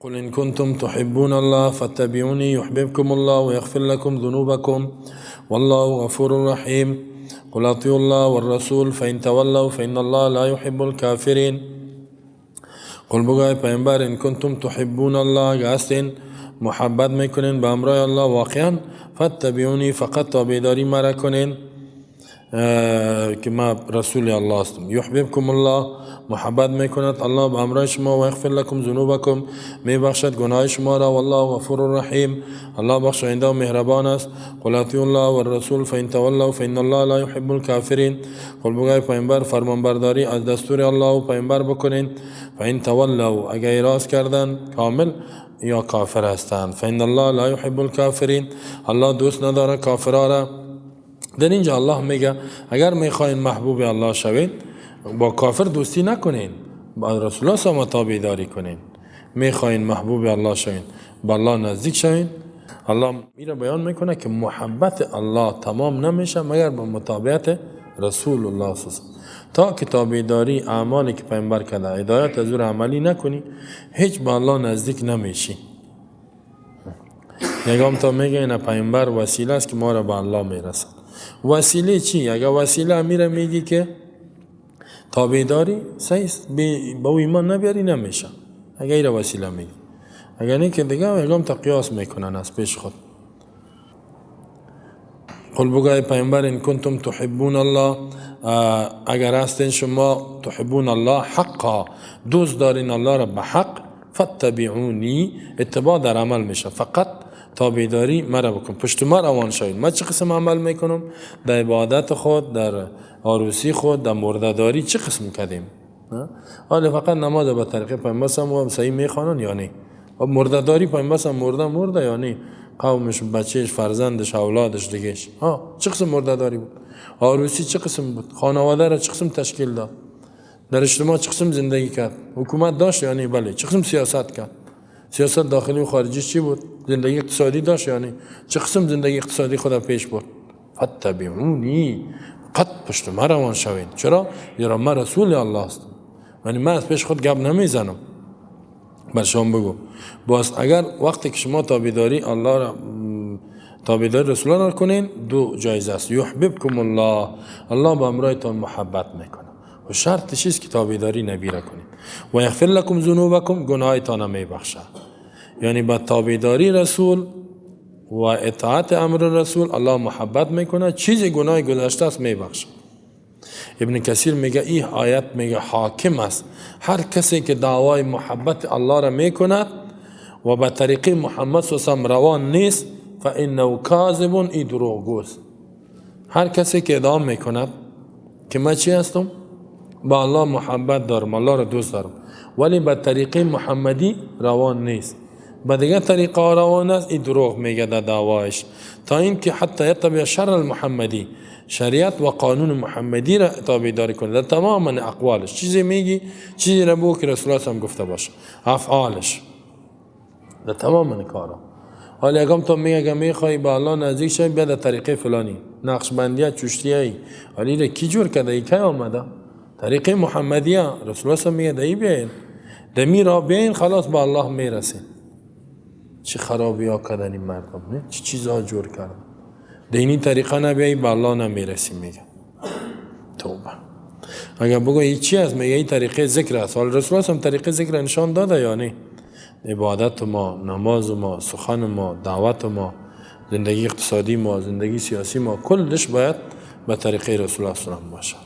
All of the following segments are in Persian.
قل إن كنتم تحبون الله فاتبعوني يحببكم الله ويغفر لكم ذنوبكم والله غفور رحيم. قل أطيعوا الله والرسول فإن تولوا فإن الله لا يحب الكافرين. قل بگوی پیامبر إن كنتم تحبون الله اگر هستین محبت میکنین به امر الله واقعا فاتبعونی فقط تابعداری مرا کنین که ما رسول الله هستم. یحببکم الله محبت میکند الله به امر شما و یغفر لكم ذنوبکم میبخشد گناه شما را والله غفور رحیم الله بخشاینده و مهربان است. قل اطیعوا الله والرسول فإن تولوا فإن الله لا يحب الكافرین. قل بگوی پیامبر فرمانبرداری از دستور الله و پیامبر بکنین. فإن تولوا اگر اعراض کردن کامل یا کافر هستند فإن الله لا يحب الكافرین الله دوست نداره کافرها را. در اینجا الله میگه اگر میخواین محبوب الله شوید با کافر دوستی نکنین، با رسول الله صلی تابعداری کنین. میخواین محبوب الله شوین با الله نزدیک شوین. الله میره بیان میکنه که محبت الله تمام نمیشه مگر با مطابقت رسول الله صلی الله علیه و تا که تابعداری اعمالی که پیامبر کرده هدایت از او عملی نکنی هیچ با الله نزدیک نمیشی. یگام تا میگه این پیامبر وسیله است که ما را به الله میرسد. وسیله چی؟ اگر وسیله میره میگی که تابعداری صحیح با ایمان نبیاری نمیشه اگر این وسیله میگی، اگر نه که دیگه یگام تا قیاس میکنن از پیش خود. قل بگوی پیامبر إن كنتم تحبون الله اگر هستین شما تحبون الله حقا دوست دارین الله را به حق فاتبعونی اتباع در عمل میشه. فقط تابعداری مرا بکن، پشت ما روان شوید. ما چه قسم عمل میکنم در عبادت خود، در عروسی خود، در مرده‌داری چه قسم کردیم؟ حالا فقط نماز به طریق پیامبر هم صحیح میخوانن یا نه؟ و مرده‌داری پیامبر مرده یا نه؟ قومش، بچهش، فرزندش، اولادش دیگهش چه قسم مرده‌داری بود؟ عروسی چه قسم بود؟ خانواده را چه قسم تشکیل داد؟ در اجتماع چه قسم زندگی کرد؟ حکومت داشت یا نه؟ بله. چه قسم سیاست کرد؟ سیاست داخلی و خارجی چی بود؟ زندگی اقتصادی داشت یا نه؟ چه قسم زندگی اقتصادی خود پیش برد؟ فاتبعونی قط پشت ما روان شوید. چرا؟ زیرا من رسول الله هستم، یعنی من از پیش خود گپ نمیزنم. بر شما بگو باز اگر وقتی که شما تابعداری الله را تابعداری رسول الله را کنین دو جایزه است. یحببکم الله الله با امرایتان محبت میکنه و شرط چیست که تابعداری نبی را کنین. و یغفر لكم ذنوبکم گناهتان میبخشه. یعنی با تابعداری رسول و اطاعت امر رسول الله محبت میکنه، چیزی گناه گذشته است میبخشه. ابن کثیر میگه این آیت میگه حاکم است هر کسی که دعوای محبت الله را میکند و به طریق محمد صلی الله علیه و آله روان نیست فانه کاذب، این دروغگوست. هر کسی که ادعا میکند که من چی هستم؟ با الله محبت دارم، الله را دوست دارم، ولی به طریق محمدی روان نیست، به دیگه طریقه روان است، این دروغ میگه در دعوایش. تا اینکه حتی یتبع شرع المحمدی شریعت و قانون محمدی را تابعداری کنه در تمام اقوالش. چیزی میگی چیزی را بگو که رسول الله هم گفته باشه، افعالش در تمام کارا. حالا اگم تو میگه میخوای به الله نزدیک شوی بیا در طریقه فلانی نقشبندیه چشتیه، ولی را کی جور کرده؟ ای کی آمده؟ طریقه محمدیه. رسول الله میگه دایی بیاین دمی را بیاین خلاص به الله میرسین. چه خرابی ها کردن این مردم، نه چه چیزها جور کردن. دینی طریقه نبیایی به الله نمیرسی. میگه توبه. اگر بگو چی است؟ میگه این طریقه ذکر است. حال رسول الله هم طریقه ذکر نشان داده یا نه؟ عبادت ما، نماز ما، سخن ما، دعوت ما، زندگی اقتصادی ما، زندگی سیاسی ما، کلش باید به طریقه رسول الله صلی الله علیه و باشه.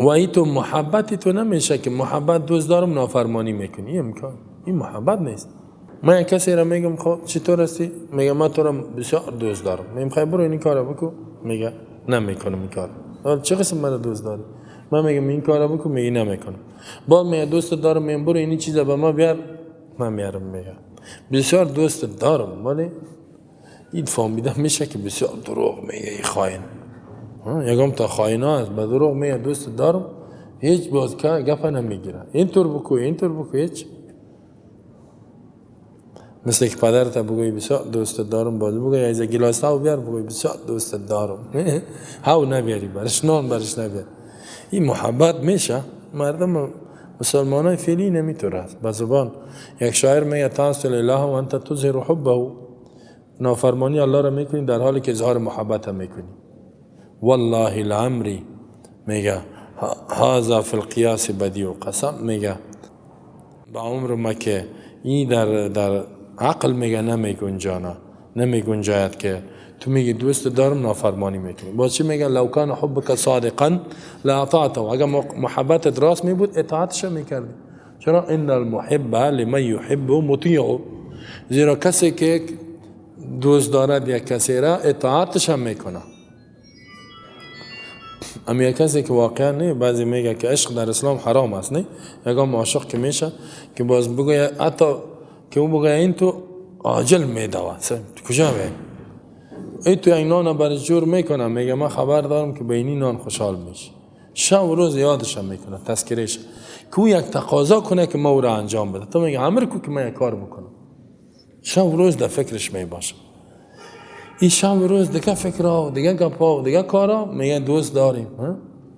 و این تو محبتی تو نمیشه که محبت دوست دارم نافرمانی میکنی. این محبت نیست. من کسی را میگم خب چطور هستی؟ میگه من تو را بسیار دوست دارم. میگم خیلی برو این کارو بکن. میگه نمیکنم این کار. حالا چه قسم من دوست داری؟ من میگم این کارو بکن، میگه نمیکنم. بعد میگه دوست دارم، میگم برو این چیزا به ما بیار، من میارم. میگه بسیار دوست دارم، ولی این فهمیده میشه که بسیار دروغ میگه. این خائن یگام تا خائنا است. به دروغ میگه دوست دارم، هیچ باز که گپ نمیگیره. اینطور بکو اینطور بکو هیچ. مثل که پدرت بگوی بسیار دوست دارم، باز بگوی از گلاس هاو بیار، بگوی بسیار دوست دارم، هاو نبیاری برش، نان برش نبیاری. این محبت میشه؟ مردم مسلمان های فعلی نمیطور است. به زبان یک شاعر میگه تعصی لله و انت تظهر حبه، نافرمانی الله را میکنی در حالی که اظهار محبت میکنی. والله العمری میگه هذا فی القیاس بدیع، قسم میگه با عمر مکه این در عقل میگه نمیگنجاید که تو میگی دوست دارم نافرمانی میکنی. باز چی میگه؟ لو کان حبک صادقا لاطعته، اگر محبتت راست می بود اطاعتش میکردی. چرا؟ ان المحب لمن یحب مطیع، زیرا کسی که دوست دارد یک کسی را اطاعتش هم میکنه. اما یک کسی که واقعا نه، بعضی میگه که عشق در اسلام حرام است، نه یکم عاشق که میشه که باز بگه حتی که او بگه این تو عاجل میدوه، کجا میگه ای تو یک نان برش جور میکنم، میگه من خبر دارم که به اینی نان خوشحال میشه، شب و روز یادشم میکنه تذکرش که او یک تقاضا کنه که ما او را انجام بده، تو میگه امر کو که من یک کار بکنم، شب و روز در فکرش میباشه. این شب و روز دیگه فکرها و دیگه گپا و دیگه کارا، میگه دوست داریم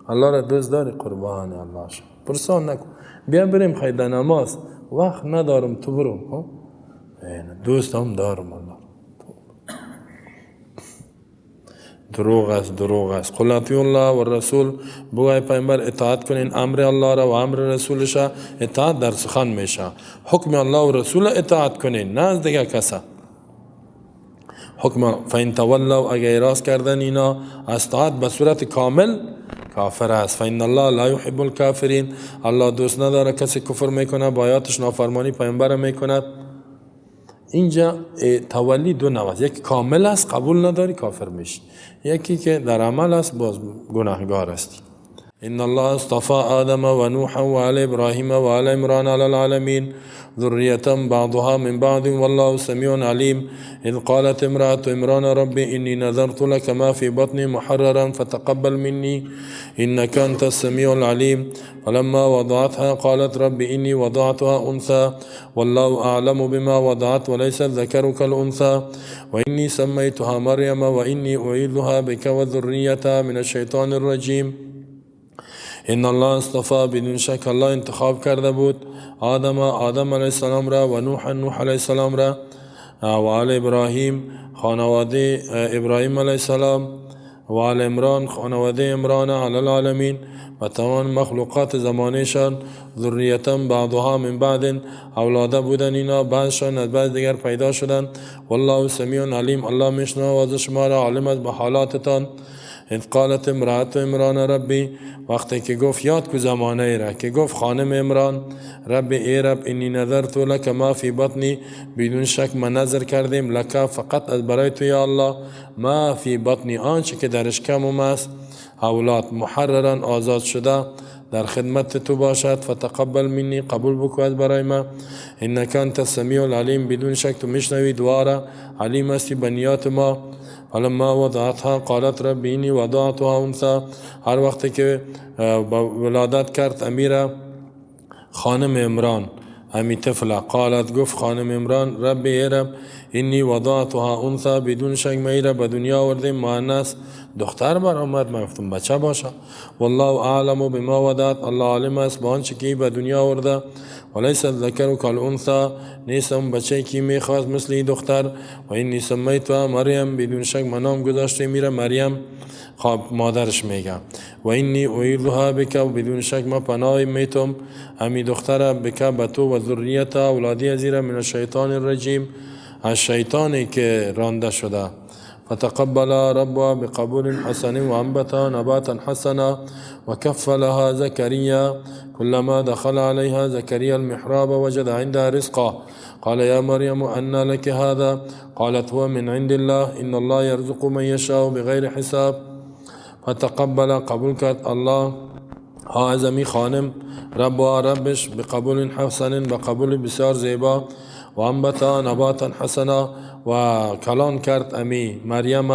الله را دوست داری، قربان الله شد، پرسان نکن، بیا بریم خیلی نماز، وقت ندارم تو برو، دوست هم دارم الله. دروغ است. قل اطیعوا الله و الرسول، بگوی پیامبر اطاعت کنین امر الله را و امر رسولش، اطاعت در سخن میشه، حکم الله و رسول اطاعت کنین، نه از دیگه کسا. حکم فین تولوا، اگر اعراض کردن اینا از اطاعت به صورت کامل، کافر است. فین الله لا يحب الكافرین، الله دوست نداره کسی کفر میکنه، با آیاتش نافرمانی پیامبر میکند. اینجا تولی دو نوع است، یکی کامل است قبول نداری کافر میشی، یکی که در عمل است باز گناهگار است. ان الله اصطفى آدم و نوح و آل ابراهیم و آل عمران علی العالمین ذریة بعضها من بعض والله سمیع علیم. اذ قالت امرأة عمران ربي اني نذرت لك ما في بطني محررا فتقبل مني انك انت السميع العليم. فلما وضعتها قالت ربي اني وضعتها انثى والله اعلم بما وضعت وليس الذكر كالانثى واني سميتها مريم واني اعيذها بك وذريتها من الشيطان الرجيم. ان الله اصطفى، بدون شک الله انتخاب کرده بود آدم علیه السلام را و نوح علیه السلام را و آل ابراهیم خانواده ابراهیم علیه السلام و آل عمران خانواده عمران علی العالمین و تمام مخلوقات زمانشان ذریتا بعضها من بعد، اولاده بودن اینا بعضشان از بعض دیگر پیدا شدن. والله سمیع علیم، الله میشناسد شما را، عالم است به حالاتتان. اذ قالت امرأة عمران ربی، وقتی که گفت یاد کو زمانه را که گفت خانم عمران ربی ای رب انی نذرت لک ما فی بطنی، بدون شک من نظر کردیم لک فقط از برای تو یا الله، ما فی بطنی آنچه که در اشکمم است، اولاد محررا آزاد شده در خدمت تو باشد، فتقبل منی قبول بکو از برای ما، انک انت السمیع العلیم، بدون شک تو میشنوی دعا را، علیم هستی به نیات ما. فلما وضعتها قالت ربی اینی وضعتها انثى، هر وقتی که ولادت کرد امیره خانم عمران امی طفله، قالت گفت خانم عمران ربی ای رب اینی وضعتها انثى، بدون شک میره به دنیا آوردیم مؤنث، دختر برآمد، من گفتم بچه باشه. والله اعلم بما وضعت، الله عالم است با آنچه که به دنیا آورده. وليس الذكر كالانثى، نیستم بچه کی میخواست مثل این دختر. و اینی سمیتها مریم، بدون شک من نام گذاشته میره مریم، خواب مادرش میگه. و اینی اعیذها بک، و بدون شک ما پناه میتم امی دختر بک به تو و ذریتها اولادی ازیره من الشیطان الرجیم، از شیطانی که رانده شده. فتقبل ربها بقبول حسن وانبتها نباتا حسنا وكفلها زكريا كلما دخل عليها زكريا المحراب وجد عندها رزقا قال يا مريم أنى لك هذا قالت هو من عند الله إن الله يرزق من يشاء بغير حساب. فتقبل قبول کرد الله ها از امی خانم ربش بقبول حسن، بقبول بسیار زیبا، و انبتا نباتا حسنا، و کلان کرد امی مریم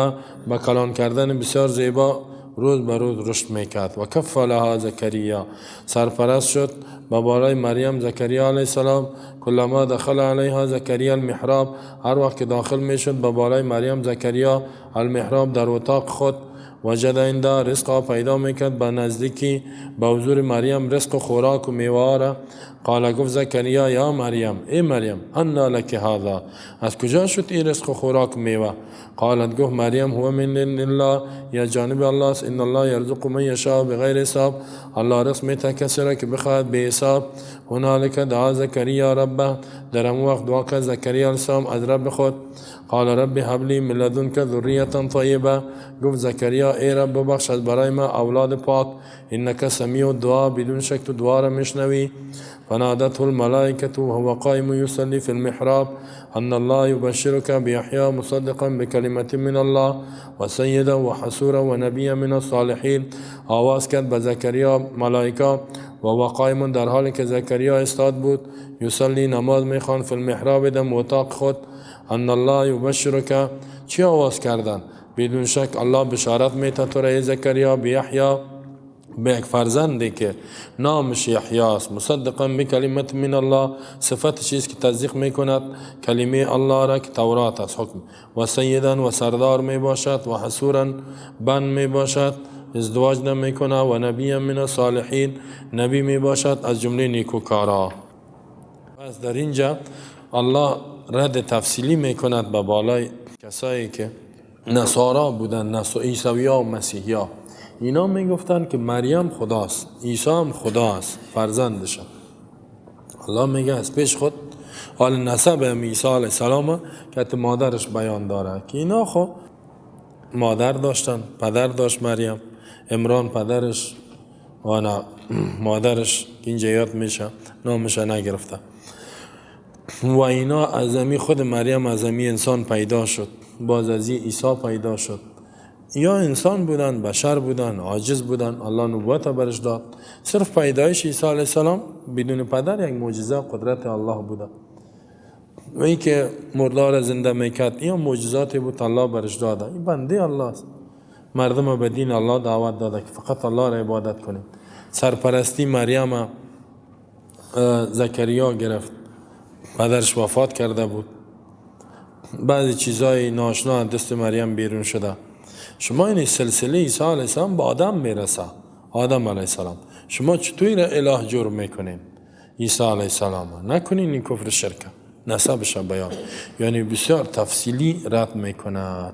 با کلان کردن بسیار زیبا، روز به روز رشد میکرد. و کفلها زکریا، سرپرست شد با بالای مریم زکریا علیه السلام. کلما دخل علیها زکریا المحراب، هر وقت داخل میشد با بالای مریم زکریا المحراب در اتاق خود، وجد عند رزقا پیدا میکرد به نزدیکی به حضور مریم رزق و خوراک و میوه. قال گفت زکریا یا مریم ای مریم انا لک هذا، از کجا شد این رزق و خوراک و میوه؟ قالت گفت مریم هو من الله، یا جانب الله است. ان الله یرزق من یشاء بغیر حساب، الله رزق میده کسی را که بخواهد به حساب. هنالک دعا زکریا ربه، در همون وقت دعا کرد زکریا علیه السلام از رب خود. قال رب هب لی من لدنک ذریة طیبه، گفت زکریا ای رب ببخش از برای ما اولاد پاک، انک سمیع الدعا، بدون شک تو دعا را میشنوی. فنادته الملائکة وهو قائم يصلي في المحراب ان الله يبشرك بيحيى مصدقا بكلمة من الله وسيدا وحسورا ونبيا من الصالحين. آواز کرد به زکریا ملائکه و قائم در حالی که زکریا استاد بود، یصلی نماز میخوان، فی المحراب دم اتاق خود، ان الله یبشرک. چی آواز کردن؟ بدون شک الله بشارت میده تو را زکریا بیحیی، به یک فرزندی که نامش یحیی است، مصدقا بکلمت من الله، صفت چیز که تصدیق میکند کلمه الله را که تورات است حکم، و سیدا و سردار می باشد، و حسورا بن می باشد ازدواج نمی کنه، و نبی من الصالحین نبی می باشد از جمله نیکوکارا. پس در اینجا الله رد تفصیلی می کند به بالای کسایی که نصارا بودن، عیسویا و مسیحیا. اینا می گفتن که مریم خداست، عیسی هم خداست، فرزندشه. الله میگه از پیش خود حال نسب عیسی علیه السلام که مادرش بیان داره که اینا خود مادر داشتن، پدر داشت مریم، عمران پدرش و انا مادرش اینجا یاد میشه نامش نگرفته. و اینا از خود مریم از انسان پیدا شد، باز از عیسی پیدا شد. یا انسان بودن، بشر بودن، عاجز بودن، الله نبوت برش داد. صرف پیدایش عیسی علیه السلام بدون پدر یک معجزه قدرت الله بوده. و این که مردار زنده میکرد، این معجزاتی بود الله برش داده. این بنده الله است. مردم به دین الله دعوت داده که فقط الله را عبادت کنید. سرپرستی مریم زکریا گرفت، پدرش وفات کرده بود. بعضی چیزای ناشنا دست مریم بیرون شده. شما این سلسله عیسی علیه السلام به آدم میرسه، آدم علیه السلام. شما چطوری را اله جور میکنین؟ عیسی علیه السلام نکنین، این کفر شرکه، نسبش بیان. یعنی بسیار تفصیلی رد میکند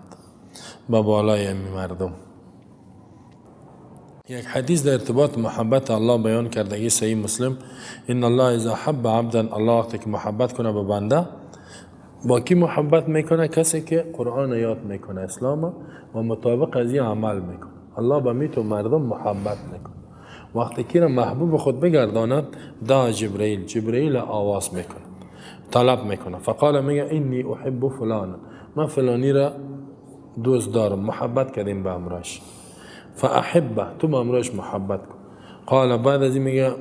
به بالای این مردم. یک حدیث در ارتباط محبت الله بیان کرده صحیح مسلم، ان الله اذا حب عبدا، الله وقتی که محبت کنه به بنده، با کی محبت میکنه؟ کسی که قرآن یاد میکنه، اسلام و مطابق از این عمل میکنه. الله با میتو مردم محبت میکنه. وقتی که محبوب خود بگرداند، دا جبرئیل آواز میکنه، طلب میکنه، فقال میگه انی احب فلان، من فلانی را دوست دارم، محبت کردیم به امرش. فاحبه، تو به امرش محبت کن. قال بعد از این میگه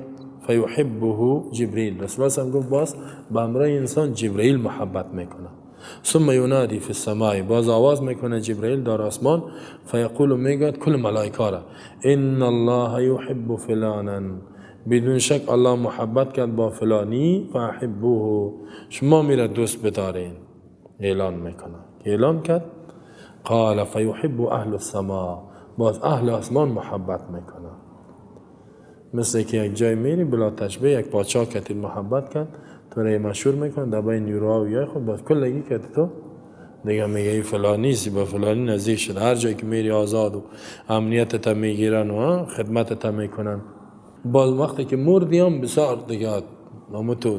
فیحبه جبرئیل، رسول الله هم گفت باز به امرای انسان جبرئیل محبت میکنه. ثم ینادی فی السماء، باز آواز میکنه جبرئیل در آسمان، فیقول میگه کل ملائکه را ان الله یحب فلانا، بدون شک الله محبت کرد با فلانی، فاحبوه، شما میره دوست بدارین. اعلان میکنه، اعلان کرد. قال فیحب اهل السماء، باز اهل آسمان محبت میکنه. مثل که یک جای میری بلا تشبیه، یک پادشاه که محبت کرد تو را مشهور میکنه در بین نیروها و یای خود، باز کلگی که تو دیگه میگه ای فلانی سی با فلانی نزدیک شد. هر جایی که میری آزاد و امنیت تا میگیرن و خدمت تا میکنن. باز وقتی که مردی هم بسیار دیگه نامتو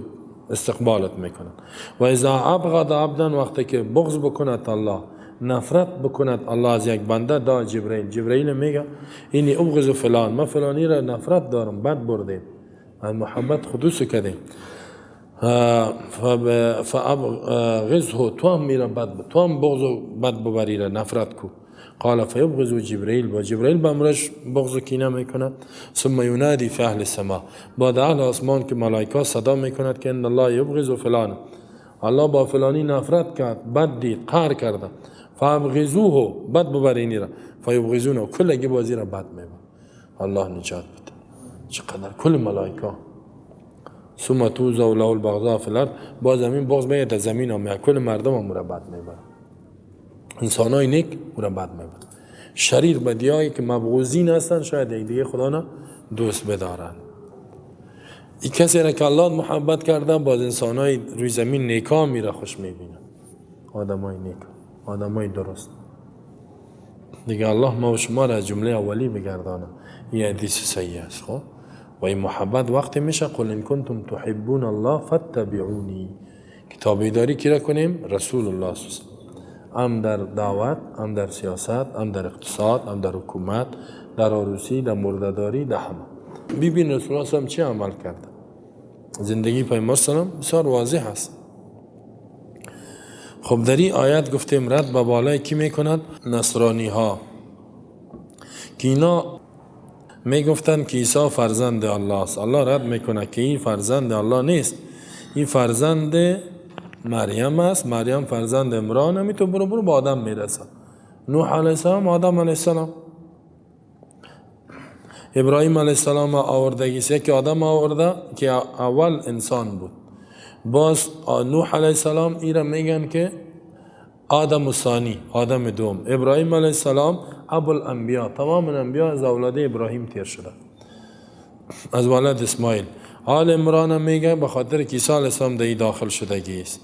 استقبالت میکنن. و اذا ابغض عبدا، وقتی که بغض بکند الله، نفرت بکند الله از یک بنده، دا جبرئیل میگه اینی ابغض فلان، ما فلانی را نفرت دارم، بد بردیم، محبت خودوسو کردیم. فابغضه، تو هم میره بد، تو هم بغض و بد ببری را نفرت کو. قال فیبغض جبرئیل، با جبرئیل به امرش بغض و کینه میکند. ثم ینادی فی اهل السماء، بعد اهل آسمان که ملائکه صدا میکند که ان الله یبغض فلان، الله با فلانی نفرت کرد، بد دید، قهر کرده. فابغضوه، بد ببرینی را. فیبغضونه، کلگی بازی را بد میبرد. الله نجات بده. چقدر کل ملائکه. ثم توزع له البغضاء فی الارض، با زمین بغض میاد زمین هم، کل مردم هم را بد میبرد. انسانای نیک را بد میبرد. شریر بدیایی که مبغوزین هستن شاید یک دیگه خدا را دوست بدارن. این کسی را که الله محبت کرده باز انسانای روی زمین نیکا میره خوش میبینه، آدمای نیکا، آدمای درست. دیگه الله ما و شما را از جمله اولی بگردانه. این حدیث صحیح است. خب و این محبت وقتی میشه قل ان کنتم تحبون الله فاتبعونی، تابعداری کی را کنیم؟ رسول الله صلی الله علیه و آله، هم در دعوت، هم در سیاست، هم در اقتصاد، هم در حکومت، در عروسی، در مرده‌داری، در همه. ببین رسول الله صلی الله علیه و چی عمل کرده. زندگی پیامبر صلی الله علیه و آله بسیار واضح است. خب در این آیت گفتیم رد به بالای کی میکند؟ نصرانی ها که اینا میگفتند که عیسی فرزند الله است. الله رد میکنه که این فرزند الله نیست، این فرزند مریم است. مریم فرزند عمران، همی تو برو با آدم میرسه. نوح علیه السلام، آدم علیه السلام، ابراهیم علیه السلام آوردگیست که آدم آورده که اول انسان بود. باز نوح علیه السلام ایرا میگن که آدم ثانی، آدم دوم. ابراهیم علیه السلام ابو الانبیا، تمام انبیا از اولاد ابراهیم تیر شده، از ولد اسماعیل. آل عمران میگه به خاطر که عیسی علیه السلام در داخل شدگی است.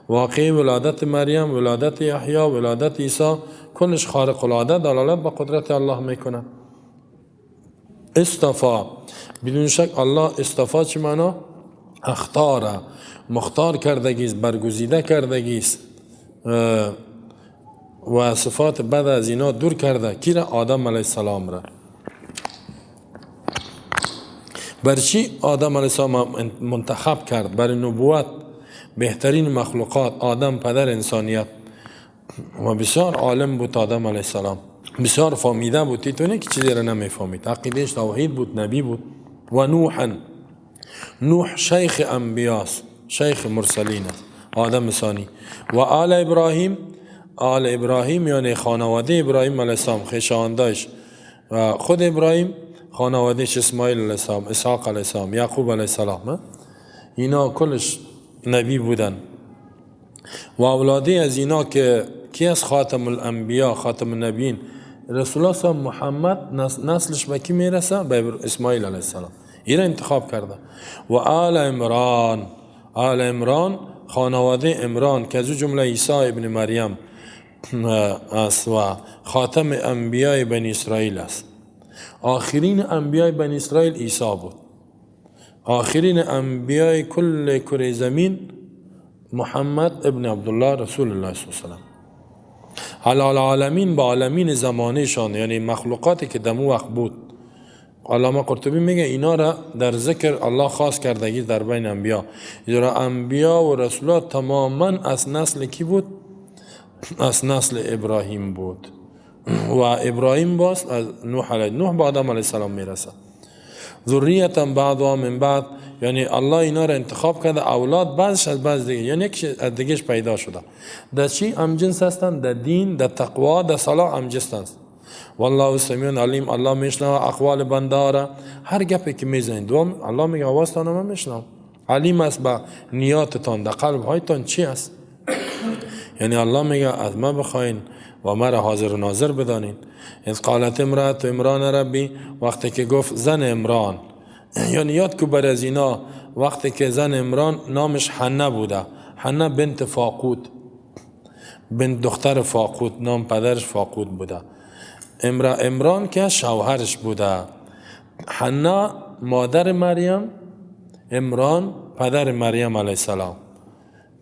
واقعی ولادت مریم، ولادت یحیی، ولادت عیسی کلش خارق العاده دلالت به قدرت الله میکنه. اصطفا، بدون شک الله اصطفا چه معنا؟ اختاره، مختار کردگیست، برگزیده کردگیست و صفات بد از اینا دور کرده. کی را؟ آدم علیه السلام را. برچی آدم علیه السلام منتخب کرد؟ برای نبوت. بهترین مخلوقات آدم، پدر انسانیت، و بسیار عالم بود آدم علیه السلام، بسیار فهمیده بود. تیتونه که چیزی را نمیفهمید، عقیدهش توحید بود، نبی بود. و نوح شیخ انبیاست، شیخ مرسلین است، آدم ثانی. و آل ابراهیم یعنی خانواده ابراهیم علیه السلام، خویشاونداش خود ابراهیم، خانوادهش اسماعیل علیه السلام، اسحاق علیه السلام، یعقوب علیه السلام، اینا کلش نبی بودن. و اولاده از اینا که کی از خاتم الانبیا، خاتم النبیین، رسول الله صلی الله علیه و محمد نسلش به کی میرسه؟ به اسماعیل علیه السلام. اینا انتخاب کرده. و آل عمران خانواده عمران که از جمله عیسی ابن مریم است و خاتم انبیای بنی اسرائیل است. آخرین انبیای بنی اسرائیل عیسی بود. آخرین انبیای کل کره زمین محمد ابن عبدالله رسول الله صلی الله علیه و سلم. حلال عالمین با عالمین زمانهشان، یعنی مخلوقاتی که دمو وقت بود. علامه قرطبی میگه اینا را در ذکر الله خاص کردگی در بین انبیا. اینا انبیا و رسولات تماما از نسل کی بود؟ از نسل ابراهیم بود. و ابراهیم باز از نوح با آدم علیه السلام میرسه. ذریتا بعضها من بعد، یعنی الله اینا را انتخاب کرده اولاد بعضش از بعض دیگه، یعنی یک از دیگهش پیدا شده. در چی همجنس هستند؟ در دین، در تقوا، در صلاح همجنس هستند. والله سمیع علیم، الله میشنوه اقوال بنده را، هر گپی که میزنید. الله میگه آوازتان من میشنوم. علیم است با نیاتتان، در قلب هایتان چی است. یعنی الله میگه از ما بخواین و مرا حاضر و ناظر بدانین. اذ قالت امرأة عمران ربی، وقتی که گفت زن عمران، یعنی یاد که بر از اینا وقتی که زن عمران نامش حنه بوده، حنه بنت فاقود، بنت دختر فاقود، نام پدرش فاقود بوده. عمران که شوهرش بوده. حنه مادر مریم، عمران پدر مریم علیه السلام،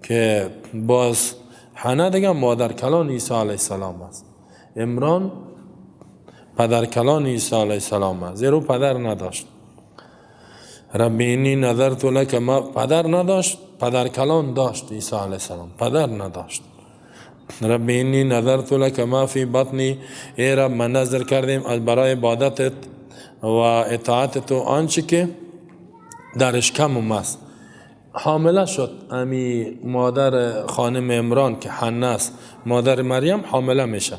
که باز حنه دیگه مادر کلان عیسی علیه السلام است. عمران پدر کلان عیسی علیه السلام است، زیرا پدر نداشت. ربی انی نظرت لک، ما پدر نداشت، پدر کلان داشت عیسی علیه السلام، پدر نداشت. ربی انی نظرت لک ما فی بطنی، ای رب من نظر کردیم از برای عبادتت و اطاعت تو آنچه که در اشکمم است. حامله شد امی مادر خانم عمران که حنه است، مادر مریم حامله میشه.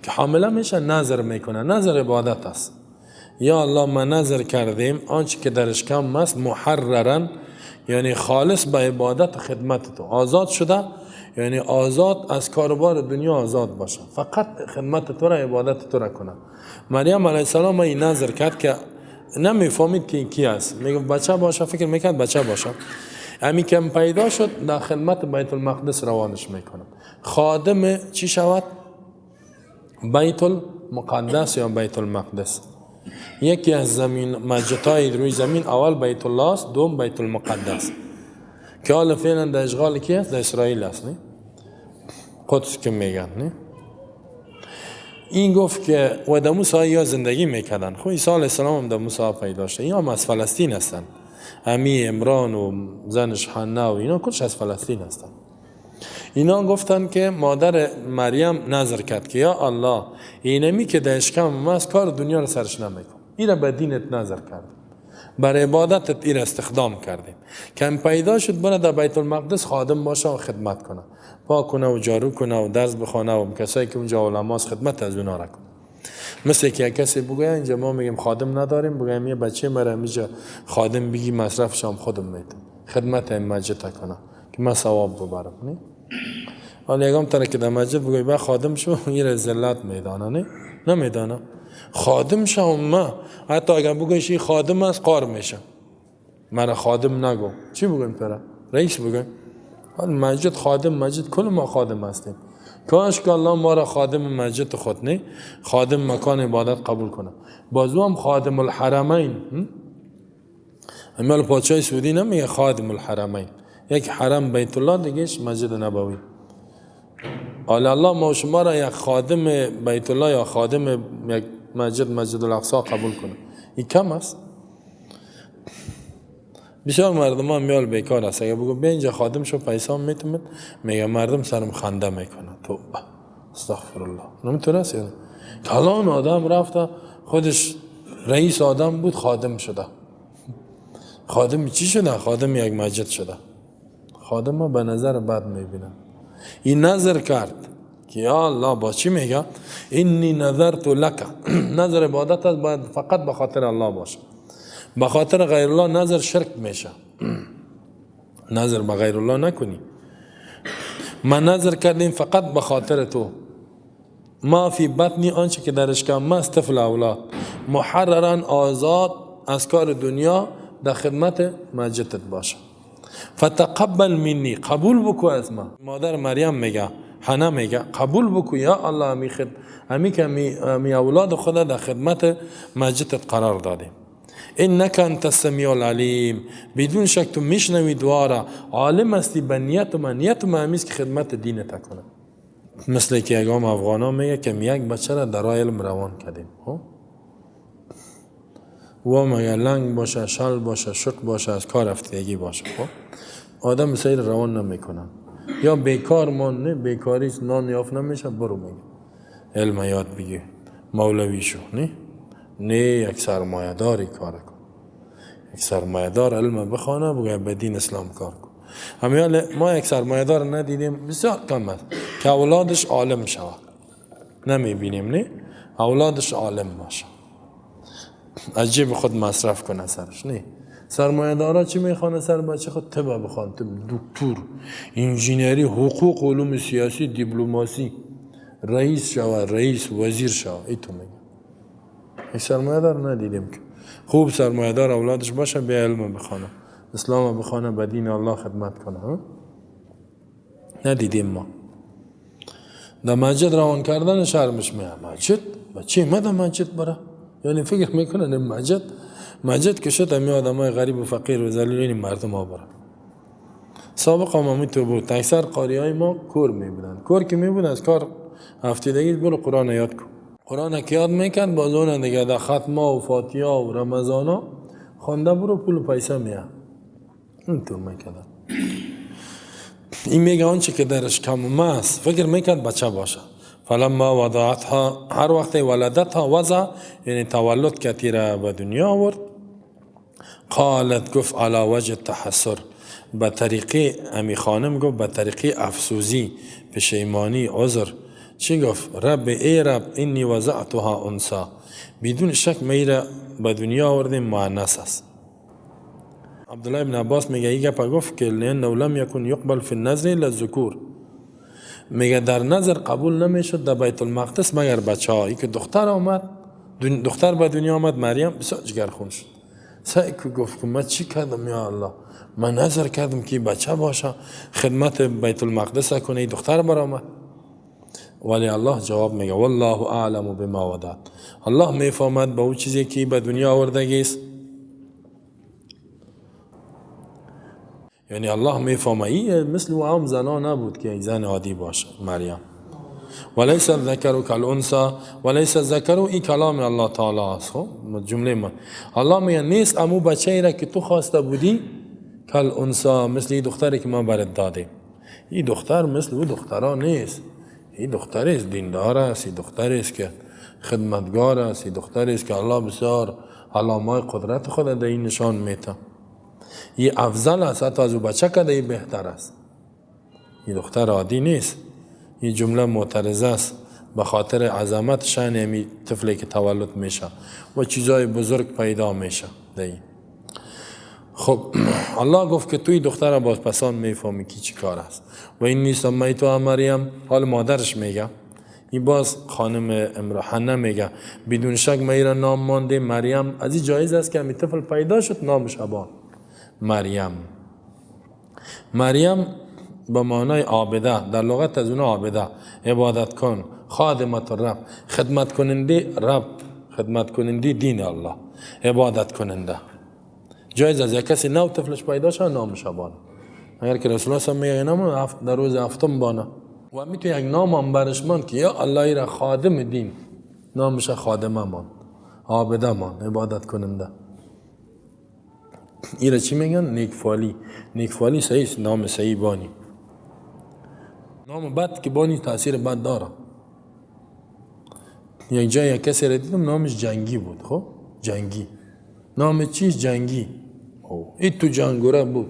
که حامله میشه نظر میکنه، نظر عبادت است. یا الله ما نظر کردیم آنچه که در اشکم است محررن، یعنی خالص به عبادت و خدمت تو آزاد شده. یعنی آزاد از کاروبار دنیا آزاد باشه، فقط خدمت تو را، عبادت تو را کنه. مریم علیه السلام این نظر کرد که نمیفهمید که کی است، میگه بچه باشه، فکر میکرد بچه باشه. همین که پیدا شد در خدمت بیت المقدس روانش میکنم. خادم چی شود؟ بیت المقدس یا بیت المقدس. یکی از زمین مسجدهای روی زمین، اول بیت الله است، دوم بیت المقدس، که حال فعلا در اشغال کی است؟ در اسرائیل است، نه؟ قدس که میگن، نه؟ این گفت که و در موسی یا زندگی میکردن. خب عیسی علیه السلام هم در موسی پیدا شد. اینا هم از فلسطین هستن، امی عمران و زنش حنا و اینا کلش از فلسطین هستن. اینا گفتن که مادر مریم نظر کرد که یا الله، اینمی که در اشکم ما از کار دنیا رو سرش نمیکن، این را به دینت نظر کرد، بر عبادتت این استخدام کردیم که پیدا شد برای در بیت المقدس خادم باشه و خدمت کنه، پاک کنه و جارو کنه و درس بخونه و کسایی که اونجا علماست خدمت از اونا را کنه. مثل که کسی بگه اینجا ما میگیم خادم نداریم، بگیم یه بچه مرا اینجا خادم بگی مصرفش هم خودم میدم، خدمت این مسجد کنه که من ثواب ببرم، نه؟ حالا یکم تره که در مسجد بگوی با خادم شو، این ذلت میدانه، نه؟ نمیدانه خادم شو. ما حتی اگر بگویش این خادم است قار میشه، من خادم نگو، چی بگویم تره؟ رئیس بگویم. حالا مسجد خادم، مسجد کل ما خادم هستیم. کاش که الله ما را خادم مسجد خود، نه خادم مکان عبادت قبول کنه. بازو هم خادم الحرمین. امیال پادشاه سعودی نمیگه خادم الحرمین، یک حرم بیت الله دیگهش مسجد نبوی. حالا الله ما شما را یک خادم بیت الله یا خادم یک مسجد الاقصی قبول کنه، این کم است. بسیار مردم ها میال بیکار است. اگر بگو بیا اینجا خادم شو پیسا میتونید، میگه مردم سرم خنده میکنه. تو استغفر الله، نمیتونه است. یعنی کلان آدم رفته خودش رئیس آدم بود خادم شده. خادم چی شده؟ خادم یک مسجد شده. خادم ها به نظر بد میبینن. این نظر کرد که یا الله با چی میگه؟ اینی نظرت لک. نظر عبادت است باید فقط به خاطر الله باشه، به خاطر غیر الله نظر شرک میشه. نظر به غیر الله نکنی. من نظر کردیم فقط به خاطر تو، ما فی بطنی آنچه که در اشکم ما است طفل اولاد محررا آزاد از کار دنیا در خدمت مسجدت باشه. فتقبل منی، قبول بکو از ما. مادر مریم میگه، حنا میگه قبول بکو یا الله، همی که می اولاد خود در خدمت مسجدت قرار دادیم. انک انت السمیع العلیم، بدون شک تو میشنوی دعا را، عالم هستی به نیت و نیت ما همیست که خدمت دینت کنه. مثل که اگام افغانا میگه که یک بچه را در راه علم روان کردیم، و مگه لنگ باشه، شل باشه، شک باشه، از کار رفتگی باشه، آدم سیر روان نمیکنن. یا بیکار مانده، بیکاری نان یافت نمیشه، برو میگه علم یاد بگی، مولوی شو، نه یک سرمایه داری کار کن، یک سرمایه دار علم بخونه بگه به دین اسلام کار کن. همیال ما یک سرمایه دار ندیدیم، بسیار کم است که اولادش عالم شود، نمیبینیم، نه اولادش عالم باشه، از جیب خود مصرف کنه سرش. نه سرمایه دارا چی میخوانه سر بچه خود؟ طب بخوان، دکتر، انجینری، حقوق، علوم سیاسی، دیپلماسی، رئیس شود، رئیس، وزیر شود. ای تو میگه یک سرمایه دار ندیدیم که خوب سرمایه دار اولادش باشه به علم بخوانه، اسلام بخوانه، به دین الله خدمت کنه. ندیدیم ما. در مسجد روان کردن شرمش میاد. مسجد بچه ما در مسجد بره، یعنی فکر میکنن مسجد که شد همی آدم های غریب و فقیر و ذلیل این مردم ها برن. سابق هم تو بود، اکثر قاری های ما کور میبودن. کور که میبود از کار هفتگی برو قرآن یاد کن. قرآن که یاد میکن باز اون دیگه در ختمه و فاتحه و رمضان ها خونده برو پول و پیسه میاد. اینطور میکردن. این میگه آنچه که درش کم است فکر میکرد بچه باشه. فلما وضعتها، هر وقت ولدتها وضع یعنی تولد کتی را به دنیا آورد، قالت گفت علی وجه تحسر، به طریقه امی خانم گفت به طریقه افسوزی، پشیمانی، عذر. چی گفت؟ رب ای رب اینی وضعتها انثی، بدون شک میره به دنیا آوردیم مؤنث است. عبدالله ابن عباس میگه این گپ گفت که لانه لم یکن یقبل فی النظر للذکور، میگه در نظر قبول نمیشد در بیت المقدس مگر بچه ها. ای که دختر آمد، دختر به دنیا آمد، مریم بسیار جگرخون شد. سعی که گفت که من چی کردم یا الله، من نظر کردم که بچه باشه خدمت بیت المقدس کنه، دختر برآمد. ولی الله جواب میگه والله اعلم بما ودعت، الله میفهمد به اون چیزی که به دنیا آوردگی است. یعنی الله میفهمه این مثل عام زنا نبود که زن عادی باشه مریم. وليس الذكر كالانثى وليس الذكر، این کلام الله تعالی است. خب جمله من الله میگه نیست امو بچه‌ای را که تو خواسته بودی کالانثى، مثل این دختری که ما برات دادیم. این دختر مثل او دخترها نیست. این دختری است دیندار است، این دختری است که خدمتگار است، این دختری است که الله بسیار علامات قدرت خود در این نشان میده. این افضل است حتی از او بچه که این بهتر است. این دختر عادی نیست. این جمله معترضه است به خاطر عظمت شأن امی طفلی که تولد میشه و چیزای بزرگ پیدا میشه. خب الله گفت که توی دختر باز پسان میفهمی که چی کار است. و این نیست سمیتها مریم، حال مادرش میگه، این باز خانم حنا میگه بدون شک میرا نام مانده مریم. از این جایز است که امی طفل پیدا شد نامش ابان مریم. مریم به معنای عابده، در لغت از اون عابده عبادت کن، خادمت رب، خدمت کننده رب، خدمت کننده دین الله، عبادت کننده. جایز از یک کسی نو طفلش پیدا شد نامش بانه. اگر که رسول الله میگه نام در روز هفتم بانه و میتونه یک نام هم برش مان که یا الله ایره خادم دین، نامش خادمه مان، عابده مان، عبادت کننده. ایره چی میگن؟ نیکفالی. نیکفالی صحیح است، نام صحیح بانی. نام بد که بانی تاثیر بد داره. یک جای یک کسی را دیدم نامش جنگی بود. خب جنگی، نام چیز جنگی، این تو جنگوره بود.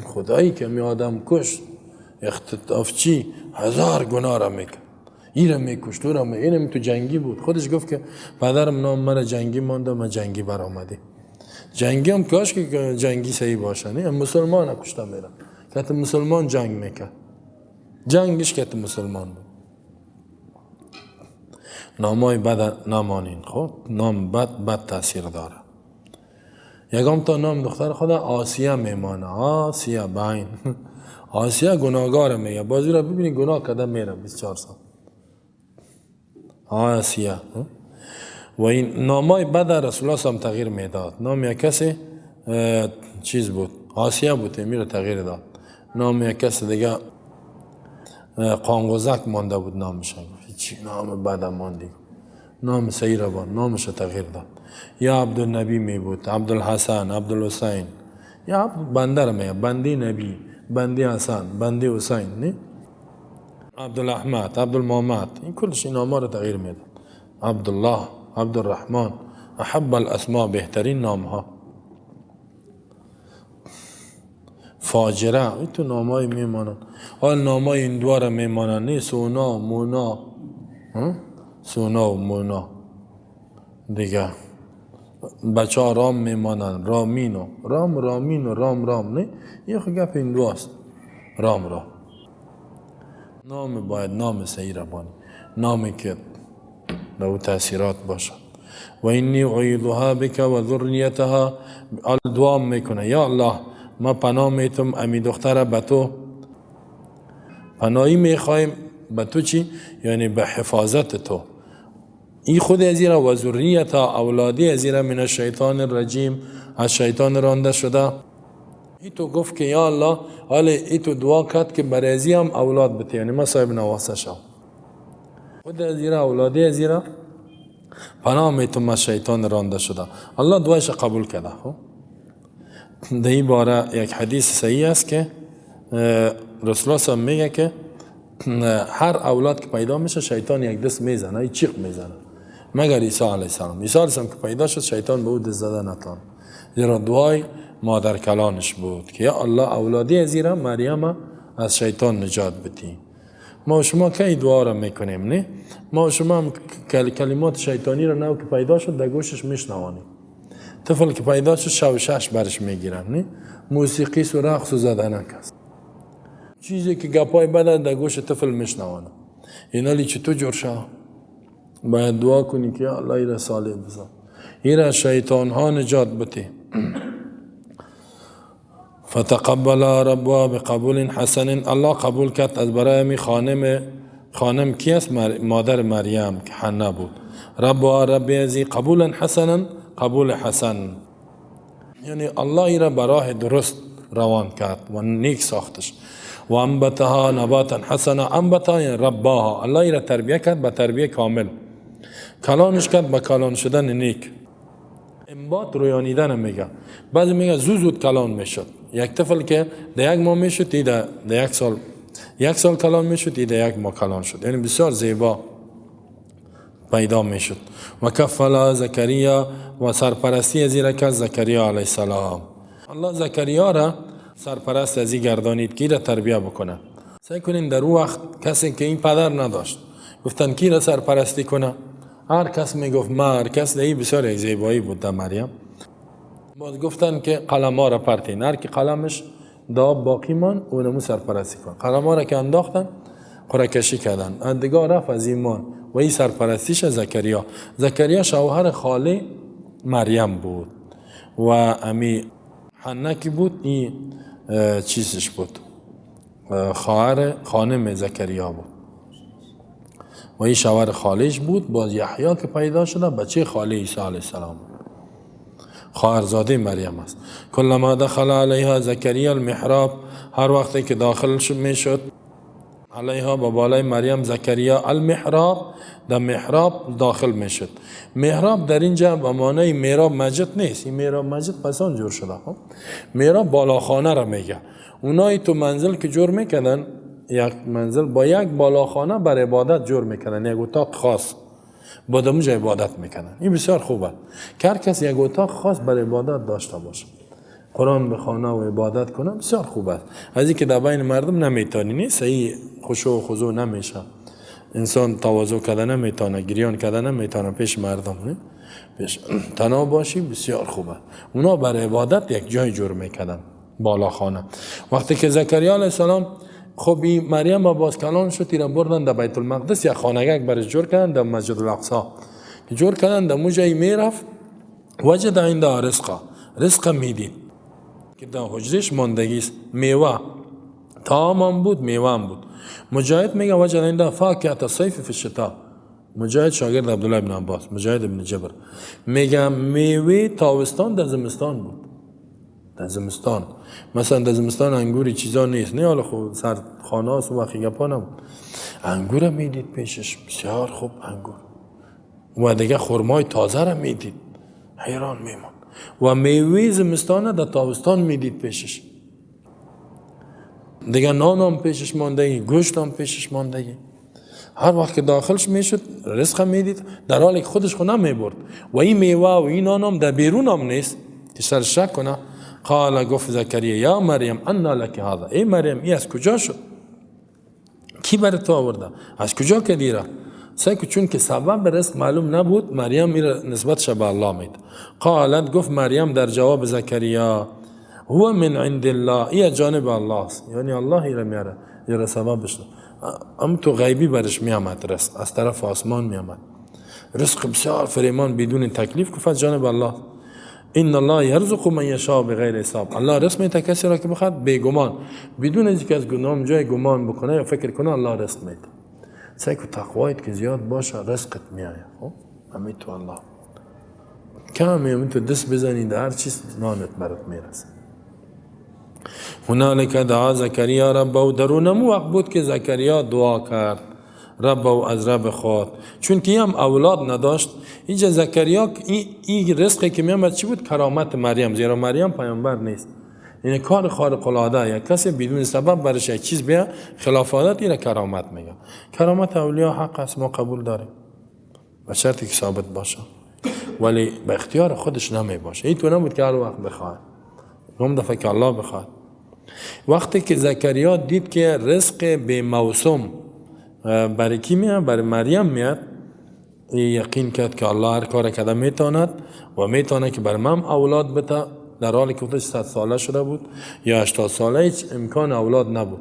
خدایی که می آدم کشت اختطاف چی 1000 گناه را میکن، این را میکشت، او را میکشت، اینم تو جنگی بود. خودش گفت که پدرم نام مرا جنگی مانده، من جنگی برآمده. جنگی هم کاش که جنگی صحیح باشه، نه مسلمان کشته میرم که مسلمان جنگ میکرد، جنگش که مسلمان بود. نامای بد نمانین. خب نام بد تاثیر داره. یکم تا نام دختر خدا آسیه میمانه، آسیه باین آسیه گناهگار میگه، بازی را ببینی گناه کده میره 24 سال آسیه. و این نامای بد رسول الله هم تغییر میداد. نام یک کسی چیز بود آسیه بود، میره تغییر داد. نام یک کسی دیگه قانگوزک مانده بود نامش، چی نام بد ماندی، نام صحیح را بود، نامش تغییر داد. یا عبدالنبی می بود، عبدالحسن، عبدالحسین، یا بنده را میگه، بندی نبی، بندی حسن، بندی حسین، نه عبدالاحمد، عبدالمحمد، این کلش این نام را تغییر میداد. عبدالله، عبدالرحمن، احب الاسماء، بهترین نام ها. فاجره، این تو نامای میمانن. حال نامای این دواره میمانن، نه سونا، مونا، سونا و مونا دیگه. بچه ها رام میمانن، رامینو، رامینو، رام، نه یه خود گپ این دواست. رام نام باید نام صحیح را بانی، نامی که دو تاثیرات باشد. و اینی اعیدها بک و ذریتها، دعا میکنه یا الله ما پناه میتم امی دختره به تو، پناهی میخوایم به تو چی؟ یعنی به حفاظت تو. این خود ازیره و ذریتها، اولادی ازیره من الشیطان الرجیم، از شیطان رانده شده. ای تو گفت که یا الله حالا ای تو دعا کرد که برای هم اولاد بده، یعنی ما صاحب نواسه شو. خود ازیره اولادی ازیره پناه میتم از شیطان رانده شده. الله دعایش قبول کرده. خب در این باره یک حدیث صحیح است که رسول الله صلی میگه که هر اولاد که پیدا میشه شیطان یک دست میزنه، یک چیق میزنه، مگر عیسی علیه السلام. عیسی علیه السلام که پیدا شد شیطان به او دست زده نتوان، زیرا دعای مادر کلانش بود که یا الله اولادی ازیره مریم از شیطان نجات بدی. ما و شما که دعا را میکنیم، نه ما و شما هم کلمات شیطانی را نو که پیدا شد در گوشش میشنوانیم. طفل که پیدا شد شو شش برش میگیرن، نه موسیقی و رقص و زدنک است. چیزی که گپای بده در گوش طفل میشنوانه. این حالی چه تو جور شد باید دعا کنی که الله ایره صالح بزن، ایره شیطان ها نجات بده. فتقبل ربها بقبول حسن، الله قبول کرد از برای می خانم کی است؟ مادر مریم که حنا بود. ربها رب ازی قبولا حسنا، قبول حسن یعنی الله ایره براه درست روان کرد و نیک ساختش. و انبتها نباتا حسنا، انبتها یعنی رباها، الله ایره تربیه کرد به تربیه کامل، کلانش کرد به کلان شدن نیک. انبات رویانیدن میگه، بعضی میگه زود کلان میشد. یک طفل که در یک ماه میشد در یک سال کلان میشد، در یک ماه کلان شد، یعنی بسیار زیبا پیدا میشد. و کفلا زکریا، و سرپرستی از این کرد زکریا علیه السلام. الله زکریا را سرپرست از این گردانید که را تربیه بکنه. سعی کنین در او وقت کسی که این پدر نداشت گفتن کی را سرپرستی کنه، هر کس میگفت ما، هر کس دهی بسیار یک زیبایی بود در مریم. باز گفتن که قلم ها را پرتین، هر کی قلمش دا باقی من اونمو سرپرستی کن. قلم ها را که انداختن قرعه کشی کردن، اندگاه رفت از ایمان و این سرپرستیش زکریا. زکریا شوهر خاله مریم بود و امی حنا کی بود؟ این چیزش بود، خواهر خانم زکریا بود و این شوهر خالش بود. باز یحیی که پیدا شده بچه خاله عیسی علیه السلام، خواهرزاده مریم است. کلما دخل علیها زکریا المحراب، هر وقتی که داخل میشد علیها با بالای مریم زکریا المحراب، در محراب داخل میشد. محراب در اینجا به معنای محراب مسجد نیست، این محراب مسجد پسان جور شده. محراب بالاخانه را میگه. اونایی تو منزل که جور میکردن، یک منزل با یک بالاخانه بر عبادت جور میکردن، یک اتاق خاص با دموج عبادت میکنن. این بسیار خوبه که هر کس یک اتاق خاص بر عبادت داشته باشه، قرآن بخونه و عبادت کنه، بسیار خوبه. از این که در بین مردم نمیتونی، نیست صحیح خشوع و خضوع نمیشه، انسان تواضع کرده نمیتونه، گریان کرده نمیتونه پیش مردم، نه پیش تنها باشی بسیار خوبه. اونا بر عبادت یک جای جور میکردن، بالاخانه. وقتی که زکریا علیه السلام خب این مریم باز کلان شد، ایران بردن در بیت المقدس، یک خانگک برش جور کردن در مسجد الاقصی که جور کردن. در موجه میرفت وجد عندها رزق میدید که در حجرش ماندگیست، میوه طعام بود، میوه هم بود. مجاهد میگه وجد عندها فاکهة الصیف فی الشتاء. مجاهد شاگرد عبدالله ابن عباس، مجاهد ابن جبر میگه میوه تابستان در زمستان بود. در زمستان مثلا در زمستان انگوری چیزا نیست، نه حالا خب سر خانه هاست و وقتی گپا نبود، انگور میدید پیشش بسیار خوب انگور، و دیگه خرمای تازه را میدید، حیران میمون. و میوه زمستان در تابستان میدید پیشش، دیگه نان هم پیشش ماندگی، گوشت هم پیشش ماندگی. هر وقت که داخلش میشد رزق میدید، در حالی که خودش خود نمیبرد. و این میوه و این نان هم در بیرون هم نیست که سر شک کنه. قال گفت زکریا یا مریم انا لک هذا، ای مریم این از کجا شد؟ کی بر تو آورده؟ از کجا که دیره؟ سعی چون که سبب رزق معلوم نبود، مریم میره نسبتش به الله مید. قالت گفت مریم در جواب زکریا هو من عند الله، این جانب الله است، یعنی الله ایره میاره، ایره سبب بشه. ام تو غیبی برش میامد رزق، از طرف آسمان میامد رزق بسیار فریمان بدون تکلیف، که از جانب الله. ان الله یرزق من یشاء بغیر حساب، الله رزق میده کسی را که بخواد بیگمان، بدون از اینکه از گناه جای گمان بکنه یا فکر کنه، الله رزق میده. سعی کن تقوایت که زیاد باشه رزقت میآید. همین تو الله کم همین تو دست بزنید هر چیز نانت برات میرسه. هنالک دعا زکریا ربه، درونمو وقت بود که زکریا دعا کرد ربه از رب خود، چون که هم اولاد نداشت. اینجا زکریا این رزقی که میامد چی بود؟ کرامت مریم، زیرا مریم پیامبر نیست. این کار خارق العاده، یک کسی بدون سبب برش یک چیز بیا خلاف عادت، این کرامت میگه. کرامت اولیاء حق است، ما قبول داریم به شرطی که ثابت باشه، ولی به اختیار خودش نمی باشه. این تو نبود که هر وقت بخواد، نم دفعه که الله بخواد. وقتی که زکریا دید که رزق به موسم برای کی میاد؟ برای مریم میاد، یقین کرد که الله هر کار کرده میتواند و میتونه که بر من اولاد بده، در حالی که خودش 100 ساله شده بود یا 80 ساله، هیچ امکان اولاد نبود.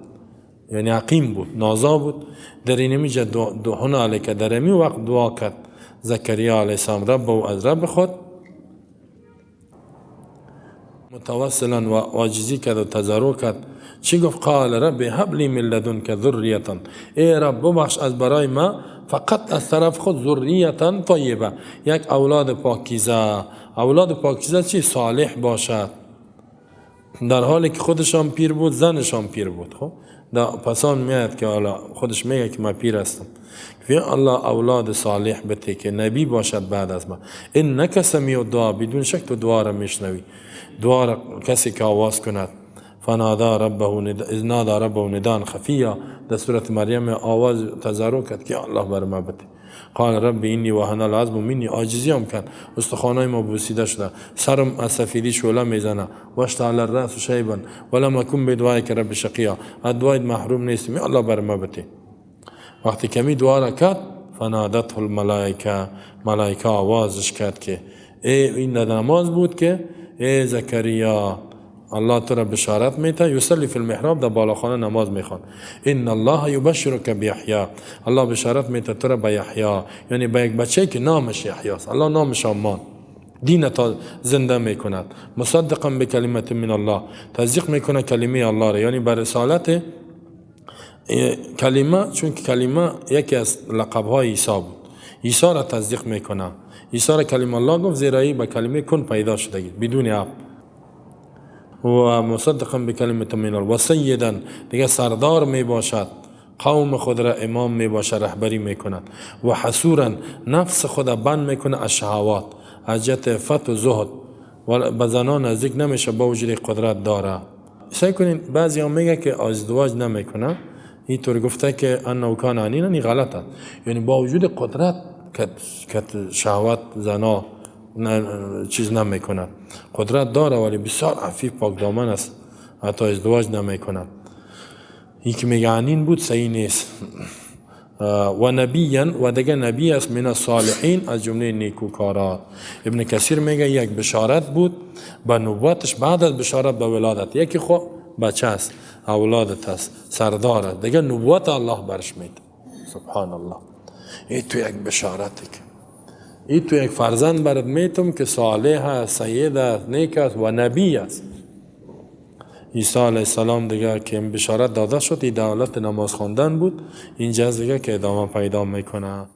یعنی عقیم بود، نازا بود. در این میجه هنالک در امی وقت دعا کرد زکریا علیه السلام رب و از رب خود متوسلا و عاجزی کرد و تضرع کرد. چی گفت؟ قال رب هب لی من لدنک ذریة، ای رب ببخش از برای ما فقط از طرف خود ذریة طیبه، یک اولاد پاکیزه. اولاد پاکیزه چی؟ صالح باشد. در حالی که خودشان پیر بود، زنشان پیر بود. خب پسان میاد که حالا خودش میگه که من پیر هستم. الله اولاد صالح بده که نبی باشد بعد از ما. انک سمیع الدعا، بدون شک تو دعا را میشنوی. دعا را کسی که آواز کند. فنادا ربه اذ نادا ربه ندان خفیا، در سورت مریم آواز تضرع کرد که الله بر ما بده. قال رب اینی وهن العظم منی، عاجزی هم کرد، استخوانای ما بوسیده شده، سرم از سفیدی شعله میزنه، واشتعل الراس شیبا ولم اکن بدعایک رب شقیا، از دعایت محروم نیستم، الله بر ما بده. وقتی کمی دعا را کرد فنادته الملائکه، ملائکه آوازش کرد که این نماز بود که ای زکریا الله تو را بشارت میده، یصلی فی المحراب، در بالاخانه نماز میخوان. ان الله یبشرک بیحیی، الله بشارت میده تو را به یحیی، یعنی به یک بچه که نامش یحیی است. الله نامش آمان، دین تا زنده میکند. مصدقا بکلمت من الله، تصدیق میکنه کلمه الله را، یعنی بر رسالت کلمه، چون کلمه یکی از لقب‌های عیسی بود. عیسی را تصدیق میکنه. عیسی را کلمه الله گفت زیرایی به کلمه کن پیدا شده بدون اب. و مصدقا بکلمت من الله و سیدا، دیگه سردار می باشد، قوم خود را امام می باشد، رهبری می کند. و حسورا، نفس خود را بند می کنه از شهوات، از جهت عفت و زهد، و به زنان نزدیک نمیشه با وجود قدرت داره. سعی کنین، بعضی هم میگه که ازدواج نمیکنه، اینطور گفته که انه کان عنینا، این غلطه. یعنی با وجود قدرت که شهوت زنا چیز نمیکنه، قدرت داره ولی بسیار عفیف پاک دامن است، حتی ازدواج نمیکنه. این که میگه عنین بود صحیح نیست. و نبیا، و دیگه نبی است من الصالحین، از جمله نیکوکاران. ابن کثیر میگه یک بشارت بود به نبوتش بعد از بشارت به ولادت. یکی خب بچه است، اولادت است، سردار است، دیگه نبوت الله برش میده. سبحان الله. این تو یک بشارتی که این تو یک فرزند برات میتم که صالح است، سید است، نیک است و نبی است. عیسی علیه السلام دیگه که بشارت داده شد، این دولت نماز خواندن بود، اینجا دیگه که ادامه پیدا میکنه.